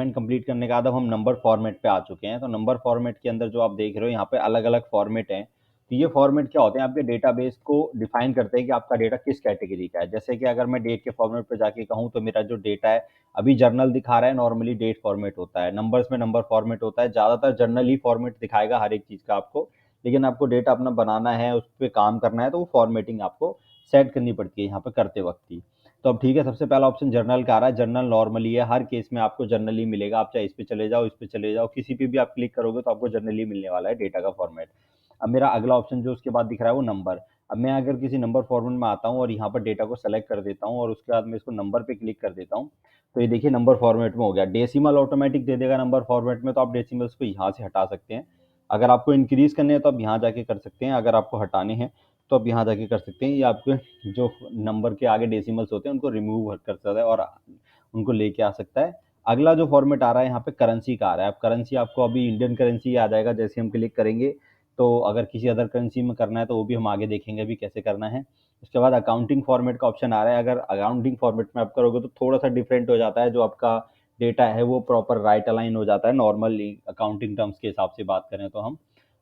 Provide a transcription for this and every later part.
Complete करने के बाद अब हम नंबर फॉर्मेट पे आ चुके हैं। तो नंबर फॉर्मेट के अंदर जो आप देख रहे हो यहाँ पे अलग अलग फॉर्मेट हैं। तो ये फॉर्मेट क्या होते हैं, आपके डेटाबेस को डिफाइन करते हैं कि आपका डेटा किस कैटेगरी का है। जैसे कि अगर मैं डेट के फॉर्मेट पे जाके कहूँ तो मेरा जो डेटा है अभी जर्नल दिखा रहा है, नॉर्मली डेट फॉर्मेट होता है, नंबर्स में नंबर फॉर्मेट होता है, ज़्यादातर जर्नल ही फॉर्मेट दिखाएगा हर एक चीज़ का आपको। लेकिन आपको डेटा अपना बनाना है, उस पर काम करना है, तो वो फॉर्मेटिंग आपको सेट करनी पड़ती है यहाँ पे करते वक्त ही। तो अब ठीक है, सबसे पहला ऑप्शन जर्नल का आ रहा है। जर्नल नॉर्मली है, हर केस में आपको जर्नल ही मिलेगा। आप चाहे इस पे चले जाओ, इस पे चले जाओ, किसी पे भी आप क्लिक करोगे तो आपको जर्नल ही मिलने वाला है डेटा का फॉर्मेट। अब मेरा अगला ऑप्शन जो उसके बाद दिख रहा है वो नंबर। अब मैं अगर किसी नंबर फॉर्मेट में आता हूँ और यहाँ पर डेटा को सेलेक्ट कर देता हूँ और उसके बाद मैं इसको नंबर पे क्लिक कर देता हूँ, तो ये देखिए नंबर फॉर्मेट में हो गया। डेसिमल ऑटोमेटिक दे देगा नंबर फॉर्मेट में, तो आप डेसिमल्स को यहाँ से हटा सकते हैं। अगर आपको इंक्रीज करने हैं तो आप यहाँ जाके कर सकते हैं, अगर आपको हटाने हैं तो आप यहाँ जाके कर सकते हैं। ये आपके जो नंबर के आगे डेसिमल्स होते हैं उनको रिमूव कर सकता है और उनको लेके आ सकता है। अगला जो फॉर्मेट आ रहा है यहाँ पे करेंसी का आ रहा है। अब करेंसी आपको अभी इंडियन करेंसी आ जाएगा जैसे हम क्लिक करेंगे। तो अगर किसी अदर करेंसी में करना है तो वो भी हम आगे देखेंगे अभी कैसे करना है। उसके बाद अकाउंटिंग फॉर्मेट का ऑप्शन आ रहा है। अगर अकाउंटिंग फॉर्मेट में आप करोगे तो थोड़ा सा डिफरेंट हो जाता है, जो आपका डेटा है वो प्रॉपर राइट अलाइन हो जाता है नॉर्मली अकाउंटिंग टर्म्स के हिसाब से बात करें तो हम।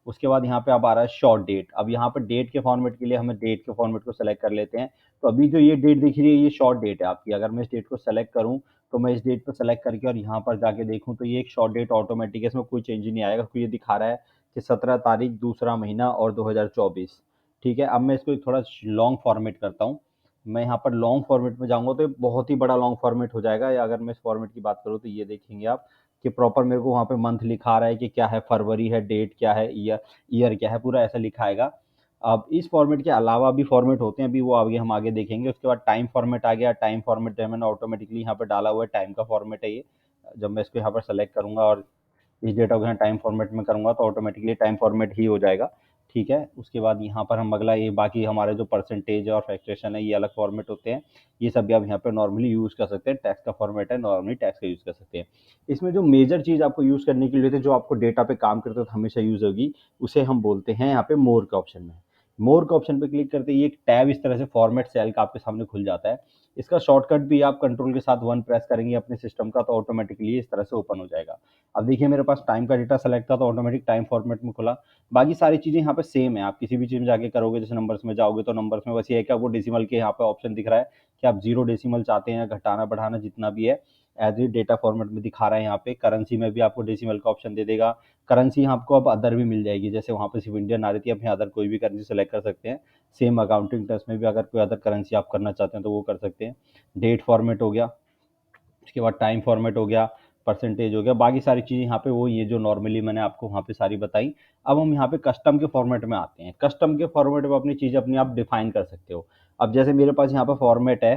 उसके बाद यहाँ पे अब आ रहा है शॉर्ट डेट। अब यहाँ पर डेट के फॉर्मेट के लिए हमें डेट के फॉर्मेट को सेलेक्ट कर लेते हैं। तो अभी जो ये डेट दिख रही है ये शॉर्ट डेट है आपकी। अगर मैं इस डेट को सेलेक्ट करूँ तो मैं इस डेट पर सेलेक्ट करके और यहाँ पर जाके देखूँ तो ये एक शॉर्ट डेट ऑटोमेटिक है, इसमें कोई चेंज नहीं आएगा क्योंकि ये दिखा रहा है कि 17 तारीख दूसरा महीना और 2024। ठीक है, अब मैं इसको थोड़ा लॉन्ग फॉर्मेट करता हूँ। मैं यहाँ पर लॉन्ग फॉर्मेट में जाऊँगा तो ये बहुत ही बड़ा लॉन्ग फॉर्मेट हो जाएगा। या अगर मैं इस फॉर्मेट की बात करूँ तो ये देखेंगे आप कि प्रॉपर मेरे को वहाँ पे मंथ लिखा रहा है कि क्या है, फरवरी है, डेट क्या है, ईयर क्या है, पूरा ऐसा लिखा आएगा। अब इस फॉर्मेट के अलावा भी फॉर्मेट होते हैं, अभी वो आगे हम आगे देखेंगे। उसके बाद टाइम फॉर्मेट आ गया। टाइम फॉर्मेट जो है मैंने ऑटोमेटिकली यहाँ पर डाला हुआ है, टाइम का फॉर्मेट है ये। जब मैं इसको यहाँ पर सेलेक्ट करूँगा और इस डेटा को यहाँ टाइम फॉर्मेट में करूँगा तो ऑटोमेटिकली टाइम फॉर्मेट ही हो जाएगा। ठीक है, उसके बाद यहाँ पर हम अगला ये बाकी हमारे जो परसेंटेज है और फ्रैक्शन है ये अलग फॉर्मेट होते हैं। ये सब भी आप यहाँ पे नॉर्मली यूज़ कर सकते हैं। टैक्स का फॉर्मेट है, नॉर्मली टैक्स का यूज़ कर सकते हैं। इसमें जो मेजर चीज़ आपको यूज़ करने के लिए थे, जो आपको डेटा पे काम करते तो हमेशा यूज़ होगी, उसे हम बोलते हैं यहाँ पे मोर के ऑप्शन में। मोर के ऑप्शन पे क्लिक करते ही एक टैब इस तरह से फॉर्मेट सेल का आपके सामने खुल जाता है। इसका शॉर्टकट भी आप कंट्रोल के साथ 1 प्रेस करेंगे अपने सिस्टम का तो ऑटोमेटिकली इस तरह से ओपन हो जाएगा। अब देखिए मेरे पास टाइम का डेटा सेलेक्ट था तो ऑटोमेटिक टाइम फॉर्मेट में खुला। बाकी सारी चीज़ें यहाँ पे सेम है, आप किसी भी चीज़ में जाके करोगे, जैसे नंबर्स में जाओगे तो नंबर्स में बस ये है कि आपको डेसिमल के यहाँ पे ऑप्शन दिख रहा है कि आप 0 डेसिमल चाहते हैं, घटाना बढ़ाना जितना भी है एज ए डेटा फॉर्मेट में दिखा रहा है। यहाँ पे करेंसी में भी आपको डेसिमल का ऑप्शन दे देगा। करेंसी आपको अब अदर भी मिल जाएगी, जैसे वहाँ पे सिर्फ इंडियन आ रही थी, अब यहाँ अदर कोई भी करेंसी सेलेक्ट कर सकते हैं। सेम अकाउंटिंग टर्म्स में भी अगर कोई अदर करेंसी आप करना चाहते हैं तो वो कर सकते हैं। डेट फॉर्मेट हो गया, उसके बाद टाइम फॉर्मेट हो गया, परसेंटेज हो गया, बाकी सारी चीज़ें यहाँ पे वो ये जो नॉर्मली मैंने आपको वहाँ पे सारी बताई। अब हम यहाँ पे कस्टम के फॉर्मेट में आते हैं। कस्टम के फॉर्मेट में अपनी चीज़ अपने आप डिफाइन कर सकते हो। अब जैसे मेरे पास यहाँ पे फॉर्मेट है,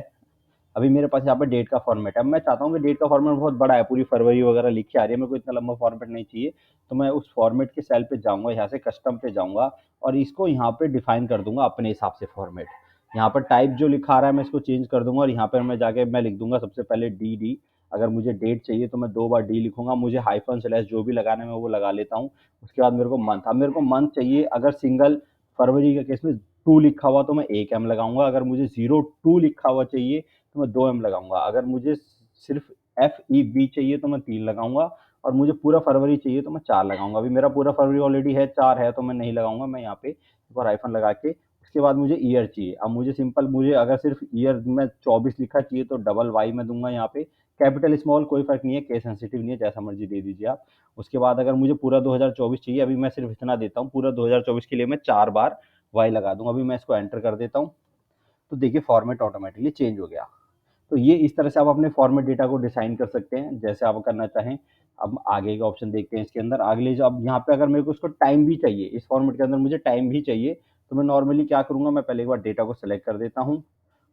अभी मेरे पास यहाँ पे डेट का फॉर्मेट है। अब मैं चाहता हूँ कि डेट का फॉर्मेट बहुत बड़ा है, पूरी फरवरी वगैरह लिख के आ रही है, मेरे को इतना लंबा फॉर्मेट नहीं चाहिए। तो मैं उस फॉर्मेट के सेल पे जाऊँगा, यहाँ से कस्टम पे जाऊँगा और इसको यहाँ पे डिफाइन कर दूंगा अपने हिसाब से फॉर्मेट। यहाँ पर टाइप जो लिखा रहा है मैं इसको चेंज कर दूंगा और यहाँ पर मैं जाके मैं लिख दूंगा सबसे पहले डी। अगर मुझे डेट चाहिए तो मैं 2 बार डी लिखूंगा, मुझे हाइफन स्लैश जो भी लगाने में वो लगा लेता हूँ। उसके बाद मेरे को मंथ, अब मेरे को मंथ चाहिए, अगर सिंगल फरवरी के केस में 2 लिखा हुआ तो मैं 1 एम लगाऊंगा, अगर मुझे 02 लिखा हुआ चाहिए तो मैं 2 एम लगाऊंगा, अगर मुझे सिर्फ FEB चाहिए तो मैं 3 लगाऊंगा और मुझे पूरा फरवरी चाहिए तो मैं 4 लगाऊंगा। अभी मेरा पूरा फरवरी ऑलरेडी है, 4 है, तो मैं नहीं लगाऊंगा, मैं यहाँ पे एक बार आइफन लगा के। उसके बाद मुझे ईयर चाहिए। अब मुझे सिंपल, मुझे अगर सिर्फ ईयर में 24 लिखा चाहिए तो डबल वाई में दूंगा यहाँ पे। कैपिटल स्मॉल कोई फर्क नहीं है, केस सेंसिटिव नहीं है, जैसा मर्जी दे दीजिए आप। उसके बाद अगर मुझे पूरा 2024 चाहिए, अभी मैं सिर्फ इतना देता हूँ, पूरा 2024 के लिए मैं 4 बार वाई लगा दूंगा। अभी मैं इसको एंटर कर देता हूँ तो देखिए फॉर्मेट ऑटोमेटिकली चेंज हो गया। तो ये इस तरह से आप अपने फॉर्मेट डेटा को डिजाइन कर सकते हैं जैसे आप करना चाहें। अब आगे का ऑप्शन देखते हैं इसके अंदर। अगले जो अब यहाँ पे अगर मेरे को इसको टाइम भी चाहिए, इस फॉर्मेट के अंदर मुझे टाइम भी चाहिए, तो मैं नॉर्मली क्या करूँगा, मैं पहले एक बार डेटा को सिलेक्ट कर देता हूँ।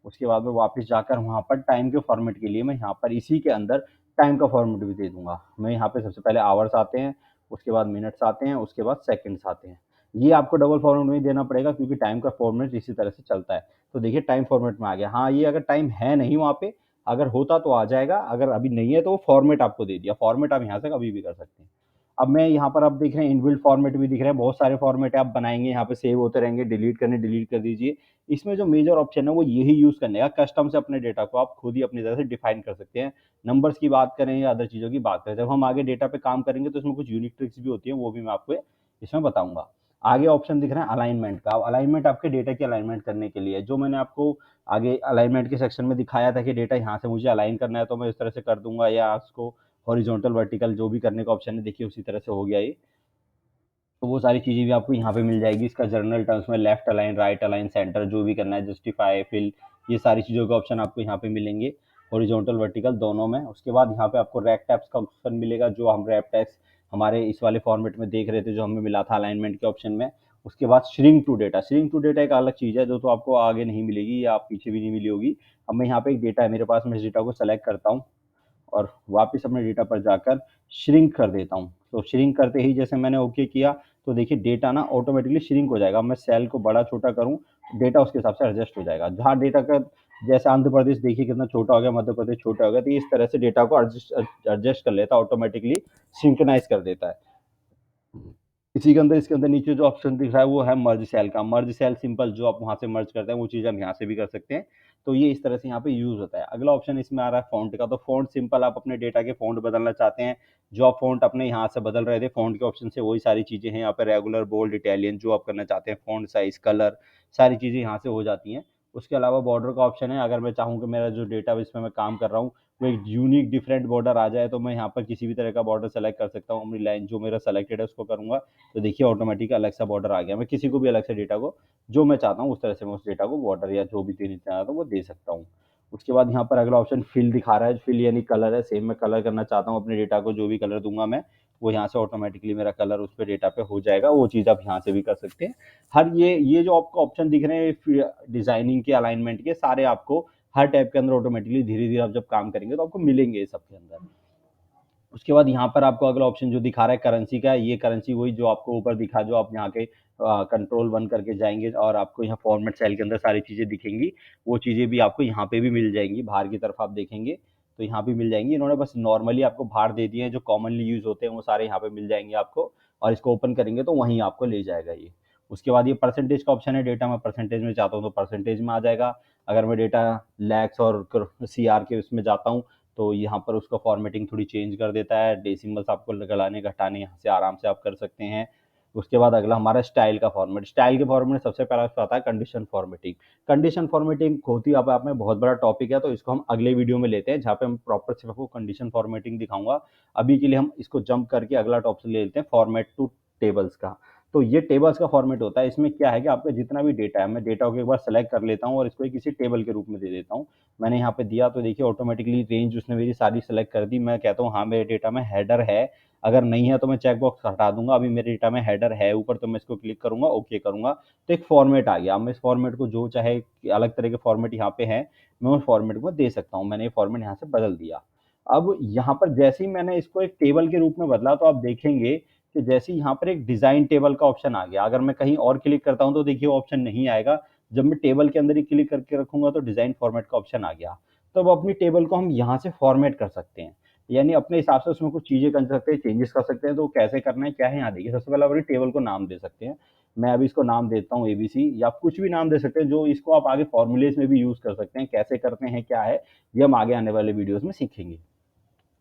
उसके बाद में वापस जाकर वहाँ पर टाइम के फॉर्मेट के लिए मैं यहाँ पर इसी के अंदर टाइम का फॉर्मेट भी दे दूंगा। मैं यहाँ पे सबसे पहले आवर्स आते हैं, उसके बाद मिनट्स आते हैं, उसके बाद सेकंड्स आते हैं। ये आपको डबल फॉर्मेट में ही देना पड़ेगा क्योंकि टाइम का फॉर्मेट इसी तरह से चलता है। तो देखिए टाइम फॉर्मेट में आ गया। हाँ, ये अगर टाइम है नहीं वहाँ पे, अगर होता तो आ जाएगा, अगर अभी नहीं है तो वो फॉर्मेट आपको दे दिया। फॉर्मेट आप यहाँ से कभी भी कर सकते हैं। अब मैं यहाँ पर आप देख रहे हैं इनबिल्ट फॉर्मेट भी दिख रहा है, बहुत सारे फॉर्मेट है आप बनाएंगे, यहाँ पे सेव होते रहेंगे, डिलीट करने डिलीट कर दीजिए। इसमें जो मेजर ऑप्शन है वो यही यूज करने का, कस्टम से अपने डेटा को आप खुद ही अपनी तरह से डिफाइन कर सकते हैं। नंबर्स की बात करें या अदर चीज़ों की बात करें, जब हम आगे डेटा पे काम करेंगे तो इसमें कुछ यूनिक ट्रिक्स भी होती है, वो भी मैं आपको इसमें बताऊंगा। आगे ऑप्शन दिख रहा है अलाइनमेंट का। अलाइनमेंट आपके डेटा की अलाइनमेंट करने के लिए, जो मैंने आपको आगे अलाइनमेंट के सेक्शन में दिखाया था कि डेटा यहाँ से मुझे अलाइन करना है तो मैं इस तरह से कर दूंगा, या उसको हॉरिजॉन्टल वर्टिकल जो भी करने का ऑप्शन है, देखिए उसी तरह से हो गया ये। तो वो सारी चीज़ें भी आपको यहाँ पे मिल जाएगी। इसका जर्नल टर्म्स में left align, right align, centre जो भी करना है, जस्टिफाई, फिल, ये सारी चीज़ों के ऑप्शन आपको यहाँ पे मिलेंगे, हॉरिजॉन्टल वर्टिकल दोनों में। उसके बाद यहाँ पे आपको रैप टैब्स का ऑप्शन मिलेगा, जो हम रैप टैब्स हमारे इस वाले फॉर्मेट में देख रहे थे, जो हमें मिला था अलाइनमेंट के ऑप्शन में। उसके बाद shrink to data. Shrink to data एक अलग चीज़ है जो तो आपको आगे नहीं मिलेगी या पीछे भी नहीं मिली होगी। अब मैं यहाँ पे एक डेटा है मेरे पास, मैं इस डेटा को सेलेक्ट करता हूँ और वापस अपने डेटा पर जाकर श्रिंक कर देता हूँ। तो श्रिंक करते ही जैसे मैंने ओके किया, तो देखिए डेटा ना ऑटोमेटिकली श्रिंक हो जाएगा। मैं सेल को बड़ा छोटा करूँ, डेटा उसके हिसाब से एडजस्ट हो जाएगा। जहाँ डेटा का जैसे आंध्र प्रदेश देखिए कितना छोटा हो गया, मध्य प्रदेश छोटा हो गया, तो इस तरह से डेटा को एडजस्ट एडजस्ट कर लेता है, ऑटोमेटिकली सिंक्रोनाइज कर देता है। इसी के अंदर, इसके अंदर नीचे जो ऑप्शन दिख रहा है वो है मर्ज सेल का। मर्ज सेल सिंपल, जो आप वहां से मर्ज करते हैं वो चीज़ हम यहाँ से भी कर सकते हैं। तो ये इस तरह से यहाँ पे यूज होता है। अगला ऑप्शन इसमें आ रहा है फॉन्ट का। तो फॉन्ट सिंपल, आप अपने डेटा के फॉन्ट बदलना चाहते हैं, जो आप फॉन्ट अपने यहाँ से बदल रहे थे फॉन्ट के ऑप्शन से, वही सारी चीज़ें हैं यहाँ पे, रेगुलर, बोल्ड, इटालियन, जो आप करना चाहते हैं, फॉन्ट साइज, कलर, सारी चीज़ें यहाँ से हो जाती हैं। उसके अलावा बॉर्डर का ऑप्शन है। अगर मैं चाहूँ कि मेरा जो डेटा इसमें मैं काम कर रहा हूँ वो एक यूनिक डिफरेंट बॉर्डर आ जाए, तो मैं यहाँ पर किसी भी तरह का बॉर्डर सेलेक्ट कर सकता हूँ। अपनी लाइन जो मेरा सेलेक्टेड है उसको करूँगा, तो देखिए ऑटोमेटिक अलग सा बॉर्डर आ गया। मैं किसी को भी अलग से डेटा को जो मैं चाहता हूँ उस तरह से मैं उस डेटा को बॉर्डर या जो भी देना चाहता हूँ वो दे सकता हूँ। उसके बाद यहाँ पर अगला ऑप्शन फिल दिखा रहा है। फिल यानी कलर है। सेम मैं कलर करना चाहता हूँ अपने डेटा को, जो भी कलर दूंगा मैं, वो यहाँ से ऑटोमेटिकली मेरा कलर उस पर डेटा पे हो जाएगा। वो चीज़ आप यहाँ से भी कर सकते हैं। हर ये जो आपको ऑप्शन दिख रहे हैं डिजाइनिंग के, अलाइनमेंट के, सारे आपको हर टैब के अंदर ऑटोमेटिकली धीरे धीरे आप जब काम करेंगे तो आपको मिलेंगे सबके अंदर। उसके बाद यहाँ पर आपको अगला ऑप्शन जो दिखा रहा है करेंसी का, ये करेंसी वही जो आपको ऊपर दिखा, जो आप यहाँ के कंट्रोल वन करके जाएंगे और आपको यहाँ फॉर्मेट सेल के अंदर सारी चीज़ें दिखेंगी। वो चीज़ें भी आपको यहाँ पे भी मिल जाएंगी, बाहर की तरफ आप देखेंगे तो यहाँ भी मिल जाएंगी। इन्होंने बस नॉर्मली आपको बाहर दे दिए हैं, जो कॉमनली यूज होते हैं वो सारे यहाँ पे मिल जाएंगे आपको, और इसको ओपन करेंगे तो वहीं आपको ले जाएगा ये। उसके बाद ये परसेंटेज का ऑप्शन है। डेटा मैं परसेंटेज में चाहता हूँ तो परसेंटेज में आ जाएगा। अगर मैं डेटा लैक्स और सीआर के उसमें जाता हूँ तो यहाँ पर उसका फॉर्मेटिंग थोड़ी चेंज कर देता है। डेसिमल्स आपको लगाने घटाने यहाँ से आराम से आप कर सकते हैं। उसके बाद अगला हमारा स्टाइल का फॉर्मेट। स्टाइल के फॉर्मेट में सबसे पहला आता है कंडीशन फॉर्मेटिंग। कंडीशन फॉर्मेटिंग होती है आप में बहुत बड़ा टॉपिक है, तो इसको हम अगले वीडियो में लेते हैं, जहाँ पे हम प्रॉपर सिर्फ आपको कंडीशन फॉर्मेटिंग दिखाऊंगा। अभी के लिए हम इसको जंप करके अगला टॉपिक ले लेते हैं, फॉर्मेट टू टेबल्स का। तो ये टेबल्स का फॉर्मेट होता है। इसमें क्या है कि आपका जितना भी डेटा है, मैं डेटा को एक बार सेलेक्ट कर लेता हूँ और इसको किसी टेबल के रूप में दे देता हूँ। मैंने यहाँ पे दिया तो देखिए ऑटोमेटिकली रेंज उसने मेरी सारी सेलेक्ट कर दी। मैं कहता हूँ हाँ मेरे डेटा में हेडर है, अगर नहीं है तो मैं चेक बॉक्स हटा दूंगा। अभी मेरे डेटा में हेडर है ऊपर, तो मैं इसको क्लिक करूंगा, ओके करूंगा, तो एक फॉर्मेट आ गया। अब मैं इस फॉर्मेट को जो चाहे अलग तरह के फॉर्मेट यहाँ पे है, मैं उस फॉर्मेट को दे सकता हूँ। मैंने ये फॉर्मेट यहाँ से बदल दिया। अब यहाँ पर जैसे ही मैंने इसको एक टेबल के रूप में बदला, तो आप देखेंगे कि जैसे यहाँ पर एक डिजाइन टेबल का ऑप्शन आ गया। अगर मैं कहीं और क्लिक करता हूँ तो देखिए ऑप्शन नहीं आएगा। जब मैं टेबल के अंदर ही क्लिक करके रखूंगा तो डिजाइन फॉर्मेट का ऑप्शन आ गया। तो अब अपनी टेबल को हम यहाँ से फॉर्मेट कर सकते हैं, यानी अपने हिसाब से उसमें कुछ चीजें कर सकते हैं, चेंजेस कर सकते हैं। तो कैसे करना है क्या है, यहाँ देखिए सबसे पहले अपनी टेबल को नाम दे सकते हैं। मैं अभी इसको नाम देता हूँ एबीसी, या कुछ भी नाम दे सकते हैं, जो इसको आप आगे फॉर्मूलेज में भी यूज कर सकते हैं। कैसे करते हैं क्या है, ये हम आगे आने वाले वीडियोस में सीखेंगे।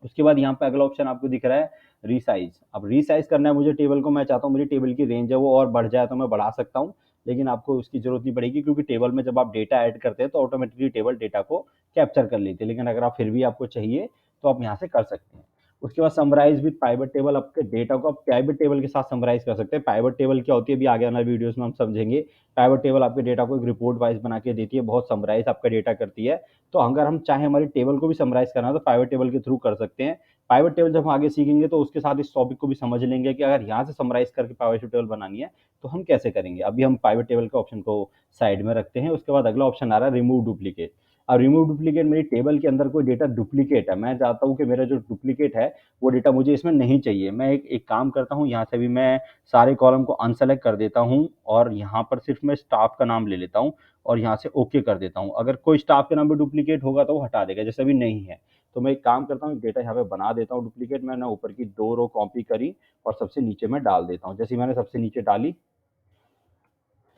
उसके बाद यहाँ पे अगला ऑप्शन आपको दिख रहा है रीसाइज। अब रीसाइज करना है मुझे टेबल को, मैं चाहता हूँ मेरी टेबल की रेंज है वो और बढ़ जाए तो मैं बढ़ा सकता हूँ, लेकिन आपको उसकी जरूरत नहीं पड़ेगी, क्योंकि टेबल में जब आप डेटा ऐड करते हैं तो ऑटोमेटिकली टेबल डेटा को कैप्चर कर लेती है। लेकिन अगर आप फिर भी आपको चाहिए तो आप यहाँ से कर सकते हैं। उसके बाद समराइज विद पाइवट टेबल, आपके डेटा को आप पाइवट टेबल के साथ समराइज कर सकते हैं। पाइवट टेबल क्या होती है अभी आगे आने वाले वीडियोस में हम समझेंगे। पाइवट टेबल आपके डेटा को एक रिपोर्ट वाइज बना के देती है, बहुत समराइज आपका डेटा करती है। तो अगर हम चाहे हमारी टेबल को भी समराइज करना है तो पाइवट टेबल के थ्रू कर सकते हैं। पाइवट टेबल जब हम आगे सीखेंगे तो उसके साथ इस टॉपिक को भी समझ लेंगे कि अगर यहाँ से समराइज करके पाइवट टेबल बनानी है तो हम कैसे करेंगे। अभी हम पाइवट टेबल के ऑप्शन को साइड में रखते हैं। उसके बाद अगला ऑप्शन आ रहा है रिमूव डुप्लीकेट। अब रिमूव डुप्लीकेट मेरी टेबल के अंदर कोई डेटा डुप्लीकेट है, मैं चाहता हूँ कि मेरा जो डुप्लीकेट है वो डेटा मुझे इसमें नहीं चाहिए। मैं एक काम करता हूँ, यहाँ से भी मैं सारे कॉलम को अनसेलेक्ट कर देता हूँ और यहाँ पर सिर्फ मैं स्टाफ का नाम ले लेता हूँ और यहाँ से ओके कर देता हूँ। अगर कोई स्टाफ के नाम पे डुप्लीकेट होगा तो वो हटा देगा, जैसे अभी नहीं है। तो मैं एक काम करता हूँ, डेटा यहाँ पे बना देता हूँ डुप्लीकेट। मैंने ऊपर की 2 रो कॉपी करी और सबसे नीचे मैं डाल देता हूँ। जैसे मैंने सबसे नीचे डाली,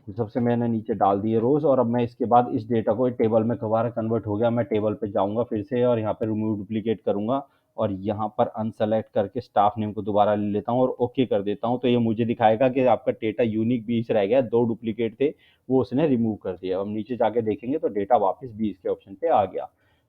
सबसे मैंने नीचे डाल दिए रोज, और अब मैं इसके बाद इस डेटा को एक टेबल में दोबारा कन्वर्ट हो गया। मैं टेबल पे जाऊंगा फिर से और यहाँ पे रिमूव डुप्लीकेट करूंगा और यहाँ पर अनसेलेक्ट करके स्टाफ नेम को दोबारा ले लेता हूँ और ओके कर देता हूँ। तो ये मुझे दिखाएगा कि आपका डेटा यूनिक 20 रह गया, 2 डुप्लीकेट थे वो उसने रिमूव कर दिया। अब नीचे जाके देखेंगे तो डेटा वापस 20 के ऑप्शन पे आ गया।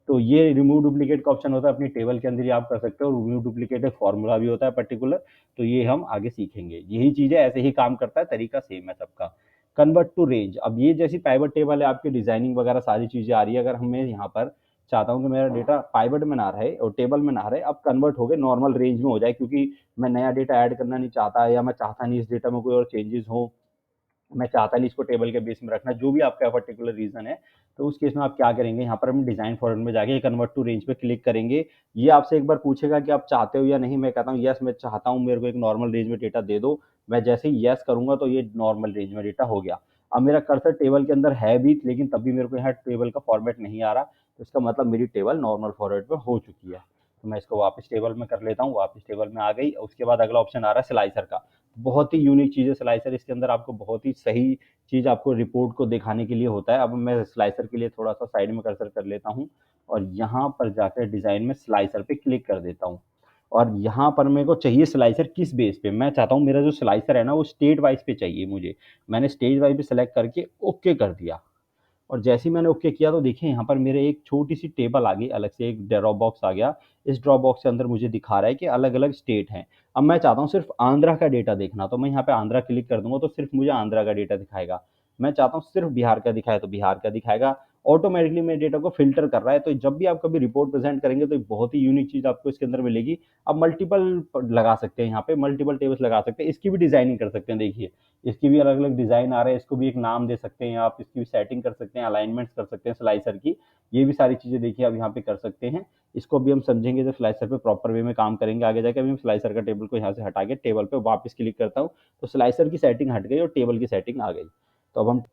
तो ये रिमूव डुप्लीकेट का ऑप्शन होता है अपनी टेबल के अंदर ही आप कर सकते हो। रिमूव डुप्लीकेट एक फॉर्मूला भी होता है पर्टिकुलर, तो ये हम आगे सीखेंगे। यही चीज़ है, ऐसे ही काम करता है, तरीका सेम है सबका। कन्वर्ट टू रेंज, अब ये जैसी पाइवट टेबल है आपकी, डिजाइनिंग वगैरह सारी चीजें आ रही है। अगर हमें यहाँ पर चाहता हूँ कि मेरा डेटा पाइवट में ना रहे और टेबल में ना रहे, अब कन्वर्ट हो गए नॉर्मल रेंज में हो जाए, क्योंकि मैं नया डेटा ऐड करना नहीं चाहता या मैं चाहता नहीं इस डेटा में कोई और चेंजेस हो, मैं चाहता नहीं इसको टेबल के बेस में रखना, जो भी आपका पर्टिकुलर रीजन है। तो उस केस में आप क्या करेंगे, यहाँ पर हम डिजाइन फॉर्मेट में जाके कन्वर्ट टू रेंज पे क्लिक करेंगे। ये आपसे एक बार पूछेगा कि आप चाहते हो या नहीं। मैं कहता हूँ यस मैं चाहता हूँ, मेरे को एक नॉर्मल रेंज में डेटा दे दो। मैं जैसे ही यस करूंगा तो ये नॉर्मल रेंज में डेटा हो गया। अब मेरा कर्सर टेबल के अंदर है भी, लेकिन तब भी मेरे को यहाँ टेबल का फॉर्मेट नहीं आ रहा, तो इसका मतलब मेरी टेबल नॉर्मल फॉर्मेट में हो चुकी है। तो मैं इसको वापस टेबल में कर लेता हूँ, वापस टेबल में आ गई। उसके बाद अगला ऑप्शन आ रहा है स्लाइसर का। बहुत ही यूनिक चीज़ है स्लाइसर, इसके अंदर आपको बहुत ही सही चीज़ आपको रिपोर्ट को दिखाने के लिए होता है। अब मैं स्लाइसर के लिए थोड़ा सा साइड में कर्सर कर लेता हूँ और यहाँ पर जाकर डिज़ाइन में स्लाइसर पे क्लिक कर देता हूँ। और यहाँ पर मेरे को चाहिए स्लाइसर किस बेस पे, मैं चाहता हूँ मेरा जो स्लाइसर है ना वो स्टेट वाइज पे चाहिए मुझे। मैंने स्टेट वाइज पे सेलेक्ट करके ओके कर दिया और जैसे ही मैंने ओके किया तो देखिए यहाँ पर मेरे एक छोटी सी टेबल आ गई, अलग से एक ड्रॉप बॉक्स आ गया। इस ड्रॉप बॉक्स के अंदर मुझे दिखा रहा है कि अलग अलग स्टेट हैं। अब मैं चाहता हूँ सिर्फ आंध्रा का डेटा देखना, तो मैं यहाँ पे आंध्रा क्लिक कर दूंगा तो सिर्फ मुझे आंध्रा का डेटा दिखाएगा। मैं चाहता हूँ सिर्फ बिहार का दिखाए तो बिहार का दिखाएगा। ऑटोमेटिकली मेरे डेटा को फिल्टर कर रहा है। तो जब भी आप कभी रिपोर्ट प्रेजेंट करेंगे तो एक बहुत ही यूनिक चीज आपको इसके अंदर मिलेगी। आप मल्टीपल लगा सकते हैं, यहाँ पे मल्टीपल टेबल्स लगा सकते हैं, इसकी भी डिजाइनिंग कर सकते हैं। देखिए इसकी भी अलग अलग डिजाइन आ रहे हैं, इसको भी एक नाम दे सकते हैं आप, इसकी भी सेटिंग कर सकते हैं, अलाइनमेंट्स कर सकते हैं स्लाइसर की। ये भी सारी चीजें देखिए आप यहाँ पे कर सकते हैं। इसको भी हम समझेंगे जब स्लाइसर पे प्रॉपर वे में काम करेंगे आगे जाके। अभी हम स्लाइसर का टेबल को यहाँ से हटा के टेबल पे वापस क्लिक करता हूँ तो स्लाइसर की सेटिंग हट गई और टेबल की सेटिंग आ गई। तो अब हम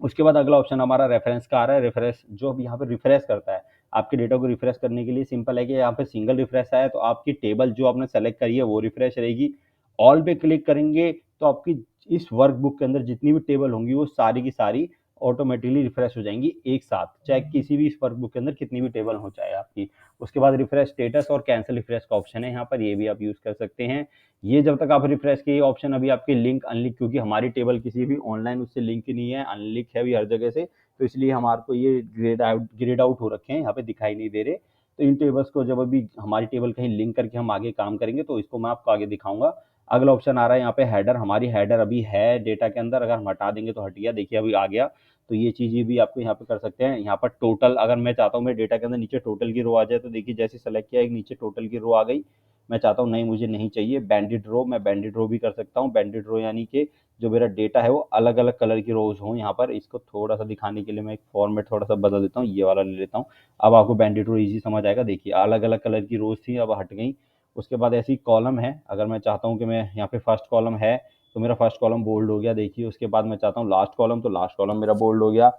उसके बाद अगला ऑप्शन हमारा रेफरेंस का आ रहा है। रेफरेंस जो अब यहाँ पे रिफ्रेश करता है, आपके डेटा को रिफ्रेश करने के लिए सिंपल है कि यहाँ पे सिंगल रिफ्रेश आया तो आपकी टेबल जो आपने सेलेक्ट करी है वो रिफ्रेश रहेगी। ऑल पे क्लिक करेंगे तो आपकी इस वर्कबुक के अंदर जितनी भी टेबल होंगी वो सारी की सारी ऑटोमेटिकली रिफ्रेश हो जाएंगी एक साथ, चाहे किसी भी इस वर्कबुक के अंदर कितनी भी टेबल हो चाहे आपकी। उसके बाद रिफ्रेश स्टेटस और कैंसिल रिफ्रेश का ऑप्शन है यहाँ पर, ये भी आप यूज कर सकते हैं। ये जब तक आप रिफ्रेश किए ऑप्शन अभी आपके लिंक अनलिंक, क्योंकि हमारी टेबल किसी भी ऑनलाइन उससे लिंक ही नहीं है, अनलिंक है भी हर जगह से, तो इसलिए हमारे को ये ग्रेड आउट हो रखे हैं, यहाँ पे दिखाई नहीं दे रहे। तो इन टेबल्स को जब अभी हमारी टेबल कहीं लिंक करके हम आगे काम करेंगे तो इसको मैं आपको आगे दिखाऊंगा। अगला ऑप्शन आ रहा है यहाँ पे हेडर। हमारी हेडर अभी है डेटा के अंदर, अगर हम हटा देंगे तो हट गया, देखिए अभी आ गया। तो ये चीज़ें भी आपको यहाँ पे कर सकते हैं। यहाँ पर टोटल, अगर मैं चाहता हूँ मेरे डेटा के अंदर नीचे टोटल की रो आ जाए तो देखिए जैसे सेलेक्ट किया एक नीचे टोटल की रो आ गई। मैं चाहता हूँ नहीं मुझे नहीं चाहिए बैंडेड रो, मैं बैंडेड रो भी कर सकता हूँ। बैंडेड रो यानी कि जो मेरा डेटा है वो अलग अलग कलर की रोज हों यहाँ पर। इसको थोड़ा सा दिखाने के लिए मैं एक फॉर्मेट थोड़ा सा बदल देता हूँ, ये वाला ले लेता हूँ। अब आपको बैंडेड रो इजी समझ आएगा। देखिए अलग अलग कलर की रोज थी, अब हट गई। उसके बाद ऐसी कॉलम है, अगर मैं चाहता हूँ कि मैं यहाँ पे फर्स्ट कॉलम है तो मेरा फर्स्ट कॉलम बोल्ड हो गया देखिए। उसके बाद मैं चाहता हूँ लास्ट कॉलम, तो लास्ट कॉलम मेरा बोल्ड हो गया।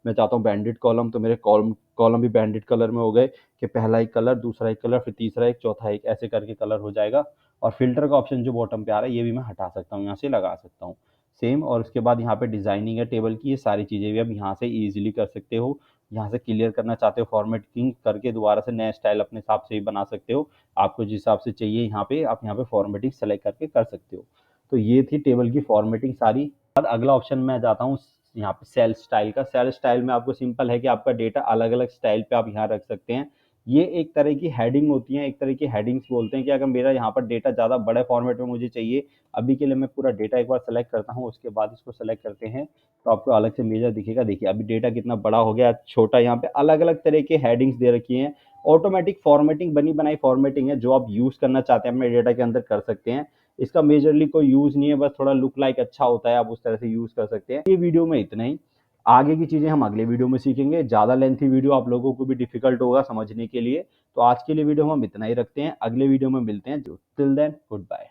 मैं चाहता हूँ बैंडेड कॉलम, तो मेरे कॉलम कॉलम भी बैंडेड कलर में हो गए कि पहला एक कलर, दूसरा एक कलर, फिर तीसरा एक, चौथा एक, ऐसे करके कलर हो जाएगा। और फिल्टर का ऑप्शन जो बॉटम पे आ रहा है ये भी मैं हटा सकता हूँ, यहाँ से लगा सकता हूँ सेम। और उसके बाद यहाँ पे डिजाइनिंग है टेबल की, ये सारी चीजें भी अब यहाँ से इजीली कर सकते हो। यहाँ से क्लियर करना चाहते हो फॉर्मेटिंग करके दोबारा से नया स्टाइल अपने हिसाब से भी बना सकते हो। आपको जिस हिसाब से चाहिए यहाँ पे आप यहाँ पे फॉर्मेटिंग सेलेक्ट करके कर सकते हो। तो ये थी टेबल की फॉर्मेटिंग सारी। बाद अगला ऑप्शन मैं जाता हूँ यहाँ पे सेल स्टाइल का। सेल स्टाइल में आपको सिंपल है कि आपका डेटा अलग अलग स्टाइल पे आप यहाँ रख सकते हैं। ये एक तरह की हेडिंग होती है, एक तरह की हेडिंग्स बोलते हैं कि अगर मेरा यहाँ पर डेटा ज़्यादा बड़े फॉर्मेट में मुझे चाहिए, अभी के लिए मैं पूरा डेटा एक बार सेलेक्ट करता हूँ, उसके बाद इसको सेलेक्ट करते हैं तो आपको अलग से मेजर दिखेगा। देखिए अभी डेटा कितना बड़ा हो गया, छोटा। यहाँ पे अलग अलग तरह के हेडिंग्स दे रखी हैं। ऑटोमेटिक फॉर्मेटिंग, बनी बनाई फॉर्मेटिंग है, जो आप यूज करना चाहते हैं अपने डेटा के अंदर कर सकते हैं। इसका मेजरली कोई यूज नहीं है, बस थोड़ा लुक लाइक अच्छा होता है, आप उस तरह से यूज कर सकते हैं। ये वीडियो में इतना ही। आगे की चीज़ें हम अगले वीडियो में सीखेंगे। ज़्यादा लेंथी वीडियो आप लोगों को भी डिफ़िकल्ट होगा समझने के लिए। तो आज के लिए वीडियो हम इतना ही रखते हैं। अगले वीडियो में मिलते हैं। Till then good bye.